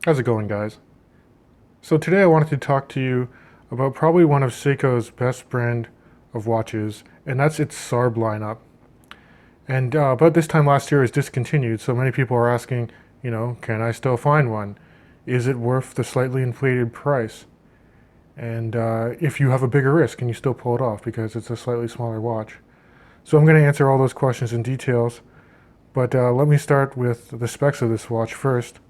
How's it going, guys? So today I wanted to talk to you about probably one of Seiko's best brand of watches, and that's its SARB lineup. And about this time last year it was discontinued, so many people are asking, can I still find one? Is it worth the slightly inflated price? And if you have a bigger wrist, can you still pull it off because it's a slightly smaller watch? So I'm going to answer all those questions in details, but let me start with the specs of this watch first.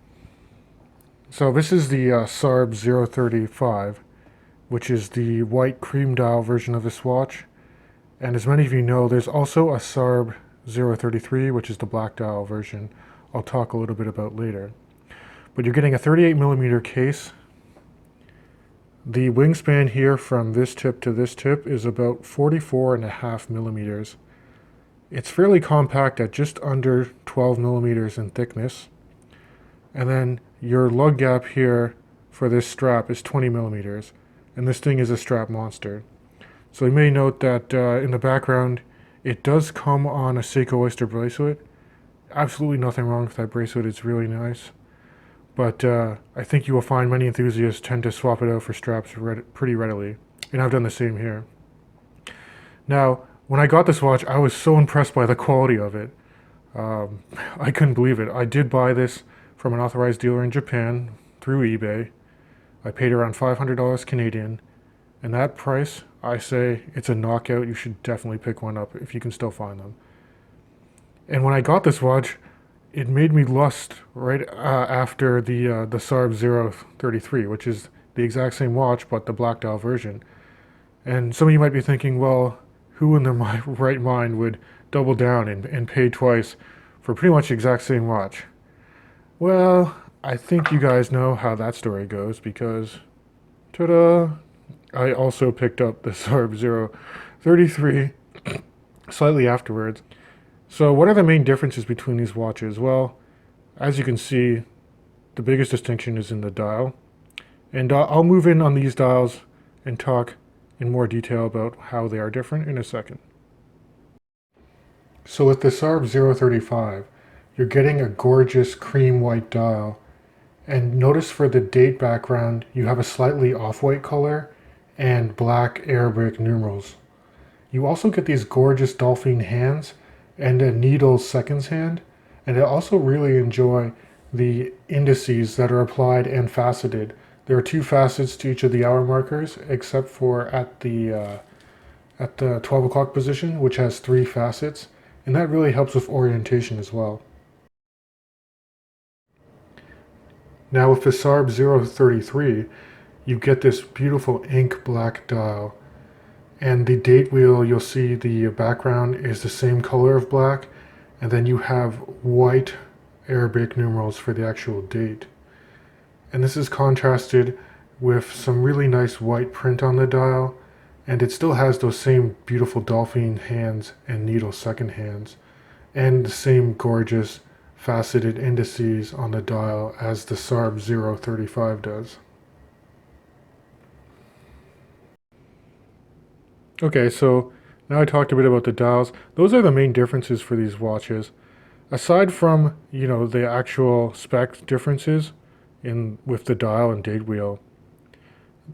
So this is the SARB035, which is the white cream dial version of this watch. And as many of you know, there's also a SARB033, which is the black dial version I'll talk a little bit about later. But you're getting a 38mm case. The wingspan here from this tip to this tip is about 44.5mm. It's fairly compact at just under 12mm in thickness. And then your lug gap here for this strap is 20mm, and this thing is a strap monster. So you may note that in the background, it does come on a Seiko Oyster bracelet. Absolutely nothing wrong with that bracelet, it's really nice. But I think you will find many enthusiasts tend to swap it out for straps pretty readily, and I've done the same here. Now, when I got this watch, I was so impressed by the quality of it. I couldn't believe it. I did buy this from an authorized dealer in Japan through eBay. I paid around $500 Canadian, and that price, I say, it's a knockout. You should definitely pick one up if you can still find them. And when I got this watch, it made me lust right after the SARB033, which is the exact same watch but the black dial version. And some of you might be thinking, well, who in their right mind would double down and pay twice for pretty much the exact same watch? Well, I think you guys know how that story goes because, ta-da, I also picked up the SARB033 slightly afterwards. So what are the main differences between these watches? Well, as you can see, the biggest distinction is in the dial. And I'll move in on these dials and talk in more detail about how they are different in a second. So with the SARB035, you're getting a gorgeous cream white dial. And notice for the date background, you have a slightly off-white color and black Arabic numerals. You also get these gorgeous dolphin hands and a needle seconds hand. And I also really enjoy the indices that are applied and faceted. There are 2 facets to each of the hour markers, except for at the 12 o'clock position, which has 3 facets. And that really helps with orientation as well. Now with the SARB033, you get this beautiful ink black dial. And the date wheel, you'll see the background is the same color of black. And then you have white Arabic numerals for the actual date. And this is contrasted with some really nice white print on the dial. And it still has those same beautiful dolphin hands and needle second hands. And the same gorgeous faceted indices on the dial as the SARB035 does. Okay, so now I talked a bit about the dials. Those are the main differences for these watches. Aside from, the actual spec differences with the dial and date wheel,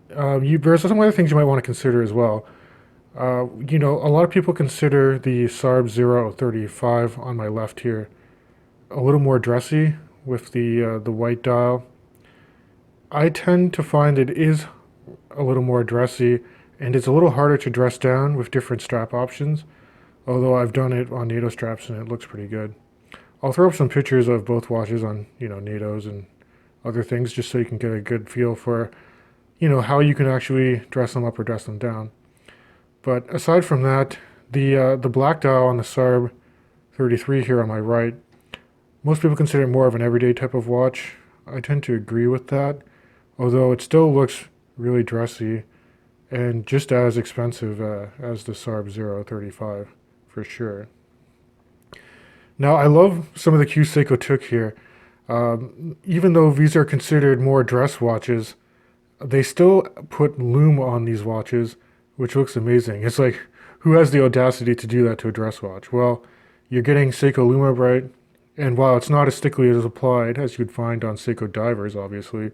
there's some other things you might want to consider as well. A lot of people consider the SARB035 on my left here a little more dressy with the white dial. I tend to find it is a little more dressy, and it's a little harder to dress down with different strap options, although I've done it on NATO straps and it looks pretty good. I'll throw up some pictures of both watches on, NATOs and other things just so you can get a good feel for, how you can actually dress them up or dress them down. But aside from that, the black dial on the SARB033 here on my right, most people consider it more of an everyday type of watch. I tend to agree with that, although it still looks really dressy and just as expensive as the SARB035 for sure. Now I love some of the cues Seiko took here. Even though these are considered more dress watches, they still put lume on these watches, which looks amazing. It's like, who has the audacity to do that to a dress watch? Well, you're getting Seiko Luma Bright, and while it's not as stickly as applied as you'd find on Seiko divers, obviously,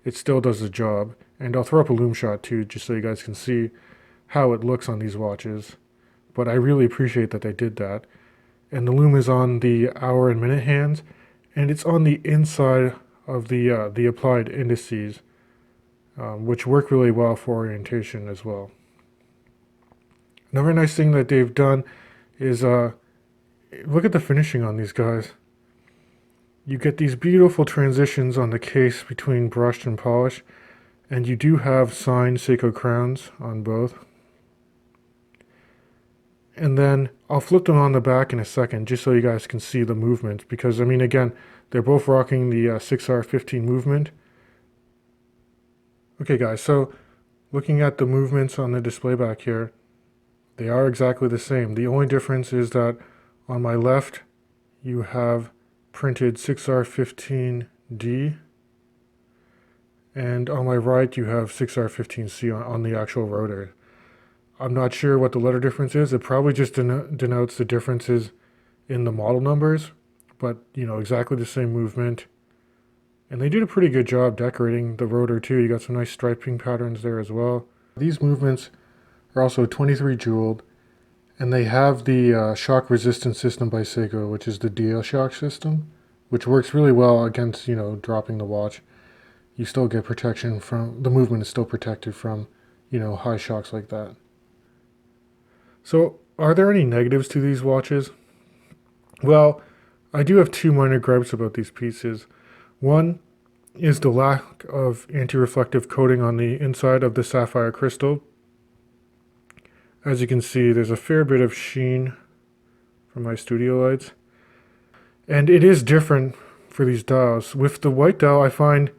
it still does the job. And I'll throw up a lume shot too, just so you guys can see how it looks on these watches. But I really appreciate that they did that. And the lume is on the hour and minute hands, and it's on the inside of the applied indices, which work really well for orientation as well. Another nice thing that they've done is look at the finishing on these guys. You get these beautiful transitions on the case between brushed and polish, and you do have signed Seiko crowns on both. And then I'll flip them on the back in a second just so you guys can see the movement, because I mean, again, they're both rocking the 6R15 movement. Okay guys, so looking at the movements on the display back here, they are exactly the same. The only difference is that on my left you have printed 6R15D, and on my right you have 6R15C on the actual rotor. I'm not sure what the letter difference is. It probably just denotes the differences in the model numbers, but you know, exactly the same movement. And they did a pretty good job decorating the rotor too. You got some nice striping patterns there as well. These movements are also 23 jeweled, and they have the shock resistance system by Seiko, which is the DL shock system, which works really well against, you know, dropping the watch. You still get protection from, the movement is still protected from, you know, high shocks like that. So, are there any negatives to these watches? Well, I do have two minor gripes about these pieces. One is the lack of anti-reflective coating on the inside of the sapphire crystal. As you can see, there's a fair bit of sheen from my studio lights. And it is different for these dials. With the white dial, I find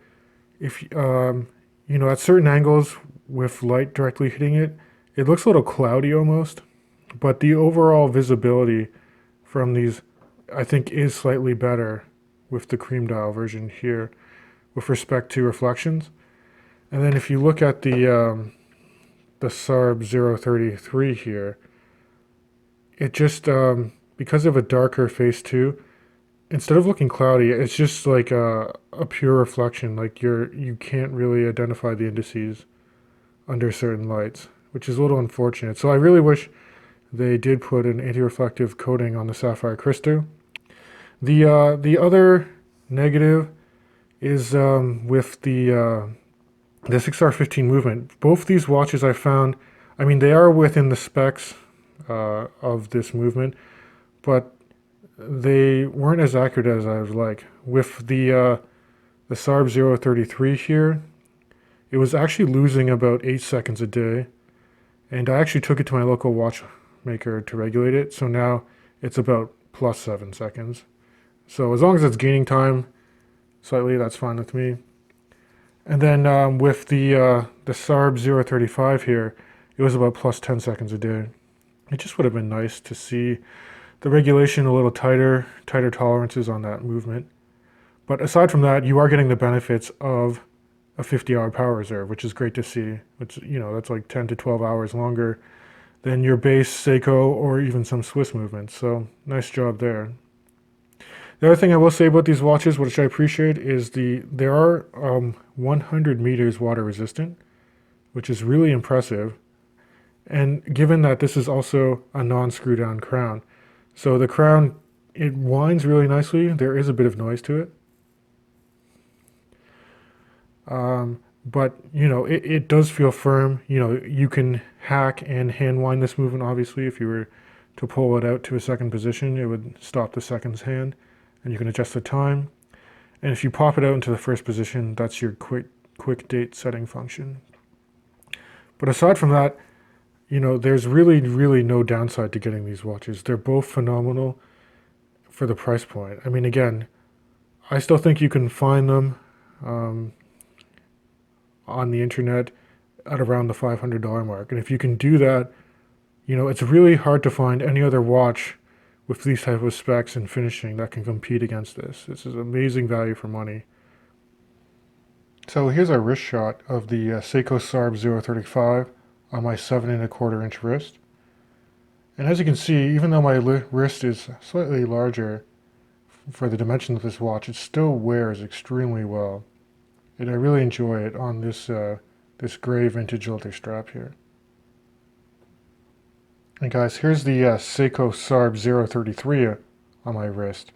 if, you know, at certain angles with light directly hitting it, it looks a little cloudy almost. But the overall visibility from these, I think, is slightly better with the cream dial version here with respect to reflections. And then if you look at the SARB033 here, it just, because of a darker face too, instead of looking cloudy, it's just like a pure reflection. Like you can't really identify the indices under certain lights, which is a little unfortunate. So I really wish they did put an anti-reflective coating on the sapphire crystal. The other negative is with the 6R15 movement. Both these watches I found, I mean, they are within the specs of this movement, but they weren't as accurate as I would like. With the SARB033 here, it was actually losing about 8 seconds a day, and I actually took it to my local watchmaker to regulate it, so now it's about plus 7 seconds. So as long as it's gaining time slightly, that's fine with me. And then with the SARB035 here, it was about plus 10 seconds a day. It just would have been nice to see the regulation a little tighter tolerances on that movement. But aside from that, you are getting the benefits of a 50-hour power reserve, which is great to see. It's, you know, that's like 10 to 12 hours longer than your base Seiko or even some Swiss movements. So nice job there. The other thing I will say about these watches, which I appreciate, is they are 100 meters water resistant, which is really impressive. And given that this is also a non-screw down crown, so the crown, it winds really nicely. There is a bit of noise to it. But, you know, it does feel firm. You know, you can hack and hand wind this movement, obviously. If you were to pull it out to a second position, it would stop the seconds hand, and you can adjust the time. And if you pop it out into the first position, that's your quick date setting function. But aside from that, you know, there's really no downside to getting these watches. They're both phenomenal for the price point. I mean, again, I still think you can find them on the internet at around the $500 mark. And if you can do that, you know, it's really hard to find any other watch with these type of specs and finishing that can compete against this. This is amazing value for money. So here's a wrist shot of the Seiko SARB035 on my 7¼ inch wrist. And as you can see, even though my wrist is slightly larger for the dimensions of this watch, it still wears extremely well. And I really enjoy it on this this gray vintage leather strap here. And guys, here's the Seiko SARB033 on my wrist.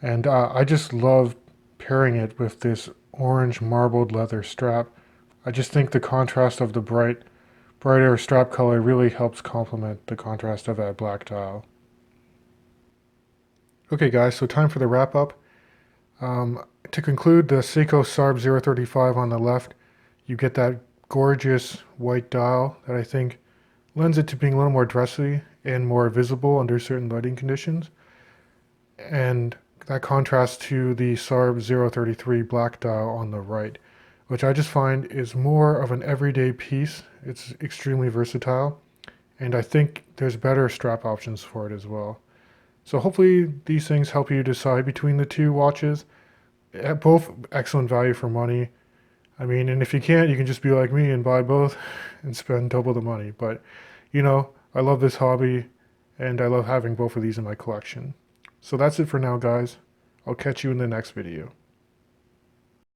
And I just love pairing it with this orange marbled leather strap. I just think the contrast of the brighter strap color really helps complement the contrast of that black dial. Okay guys, so time for the wrap up. To conclude, the Seiko SARB035 on the left, you get that gorgeous white dial that I think lends it to being a little more dressy and more visible under certain lighting conditions. And that contrasts to the SARB033 black dial on the right, which I just find is more of an everyday piece. It's extremely versatile, and I think there's better strap options for it as well. So hopefully these things help you decide between the two watches. Both excellent value for money. I mean, and if you can't, you can just be like me and buy both and spend double the money. But, you know, I love this hobby and I love having both of these in my collection. So that's it for now, guys. I'll catch you in the next video.